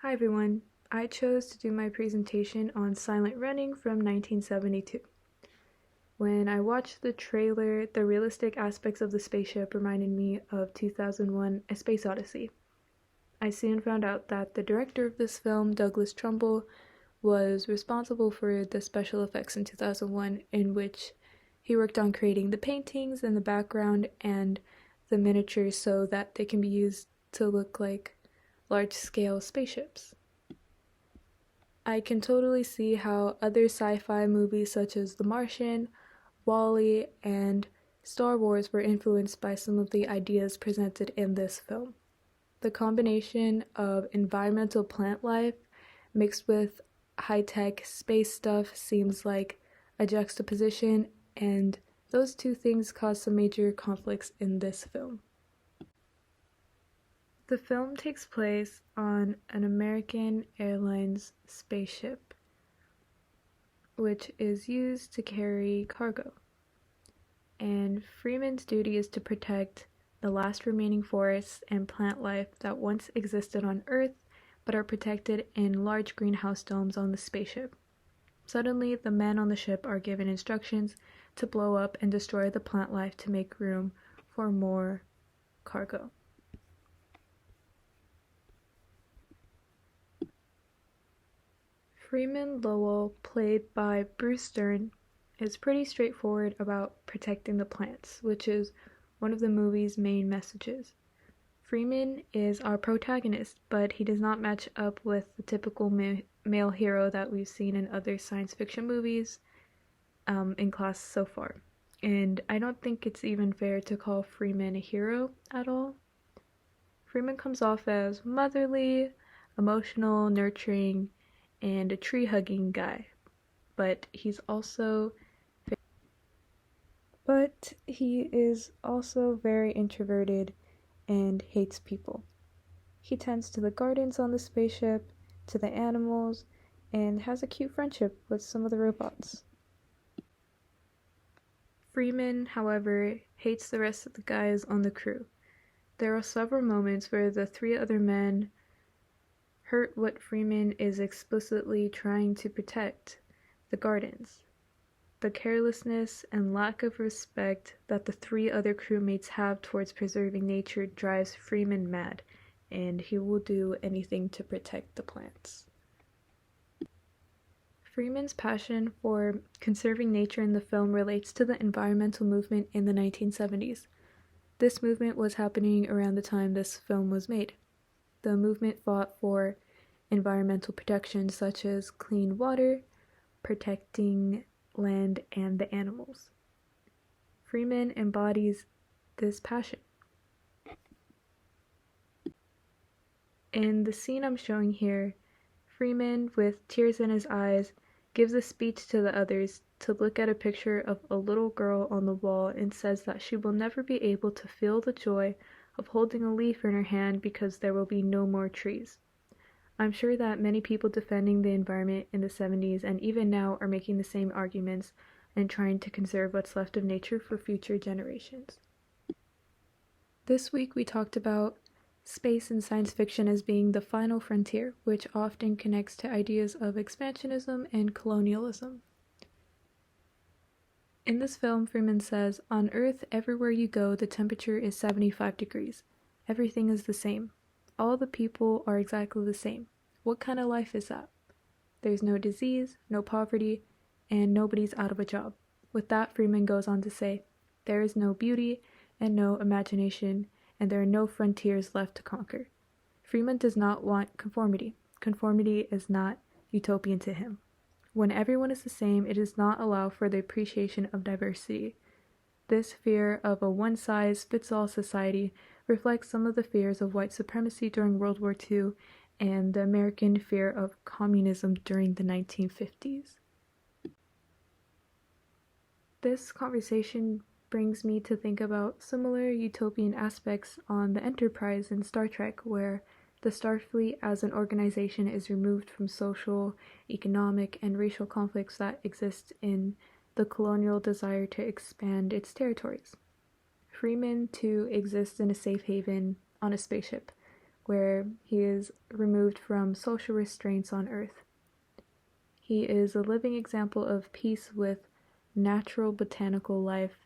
Hi everyone. I chose to do my presentation on Silent Running from 1972. When I watched the trailer, the realistic aspects of the spaceship reminded me of 2001: A Space Odyssey. I soon found out that the director of this film, Douglas Trumbull, was responsible for the special effects in 2001, in which he worked on creating the paintings and the background and the miniatures so that they can be used to look like large-scale spaceships. I can totally see how other sci-fi movies such as The Martian, Wall-E, and Star Wars were influenced by some of the ideas presented in this film. The combination of environmental plant life mixed with high-tech space stuff seems like a juxtaposition, and those two things cause some major conflicts in this film. The film takes place on an American Airlines spaceship, which is used to carry cargo. And Freeman's duty is to protect the last remaining forests and plant life that once existed on Earth but are protected in large greenhouse domes on the spaceship. Suddenly, the men on the ship are given instructions to blow up and destroy the plant life to make room for more cargo. Freeman Lowell, played by Bruce Dern, is pretty straightforward about protecting the plants, which is one of the movie's main messages. Freeman is our protagonist, but he does not match up with the typical male hero that we've seen in other science fiction movies in class so far. And I don't think it's even fair to call Freeman a hero at all. Freeman comes off as motherly, emotional, nurturing, and a tree-hugging guy, but he is also very introverted and hates people. He tends to the gardens on the spaceship, to the animals, and has a cute friendship with some of the robots. Freeman, however, hates the rest of the guys on the crew. There are several moments where the three other men hurt what Freeman is explicitly trying to protect: the gardens. The carelessness and lack of respect that the three other crewmates have towards preserving nature drives Freeman mad, and he will do anything to protect the plants. Freeman's passion for conserving nature in the film relates to the environmental movement in the 1970s. This movement was happening around the time this film was made. The movement fought for environmental protection such as clean water, protecting land, and the animals. Freeman embodies this passion. In the scene I'm showing here, Freeman, with tears in his eyes, gives a speech to the others to look at a picture of a little girl on the wall and says that she will never be able to feel the joy of holding a leaf in her hand because there will be no more trees. I'm sure that many people defending the environment in the 70s and even now are making the same arguments and trying to conserve what's left of nature for future generations. This week we talked about space and science fiction as being the final frontier, which often connects to ideas of expansionism and colonialism. In this film, Freeman says, "On Earth, everywhere you go, the temperature is 75 degrees. Everything is the same. All the people are exactly the same. What kind of life is that? There's no disease, no poverty, and nobody's out of a job." With that, Freeman goes on to say, "There is no beauty and no imagination, and there are no frontiers left to conquer." Freeman does not want conformity. Conformity is not utopian to him. When everyone is the same, it does not allow for the appreciation of diversity. This fear of a one-size-fits-all society reflects some of the fears of white supremacy during World War II and the American fear of communism during the 1950s. This conversation brings me to think about similar utopian aspects on the Enterprise in Star Trek, where the Starfleet as an organization is removed from social, economic, and racial conflicts that exist in the colonial desire to expand its territories. Freeman, too, exists in a safe haven on a spaceship, where he is removed from social restraints on Earth. He is a living example of peace with natural botanical life,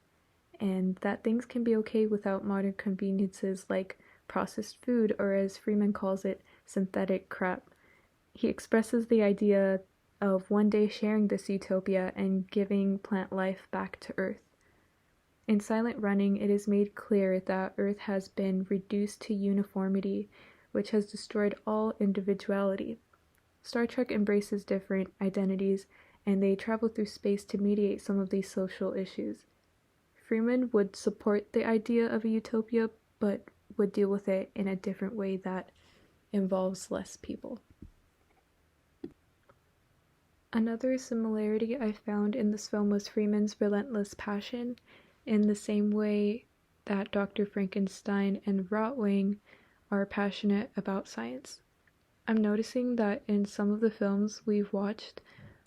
and that things can be okay without modern conveniences like processed food, or as Freeman calls it, synthetic crap. He expresses the idea of one day sharing this utopia and giving plant life back to Earth. In Silent Running, it is made clear that Earth has been reduced to uniformity, which has destroyed all individuality. Star Trek embraces different identities, and they travel through space to mediate some of these social issues. Freeman would support the idea of a utopia, but would deal with it in a different way that involves less people. Another similarity I found in this film was Freeman's relentless passion, in the same way that Dr. Frankenstein and Rotwing are passionate about science. I'm noticing that in some of the films we've watched,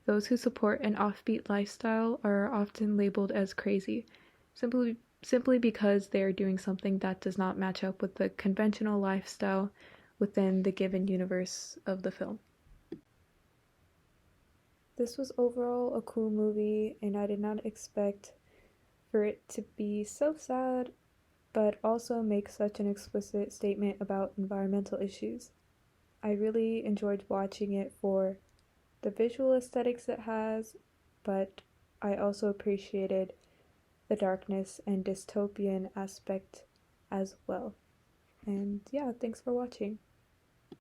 those who support an offbeat lifestyle are often labeled as crazy, simply because they are doing something that does not match up with the conventional lifestyle within the given universe of the film. This was overall a cool movie, and I did not expect for it to be so sad, but also make such an explicit statement about environmental issues. I really enjoyed watching it for the visual aesthetics it has, but I also appreciated the darkness and dystopian aspect as well. And yeah, thanks for watching.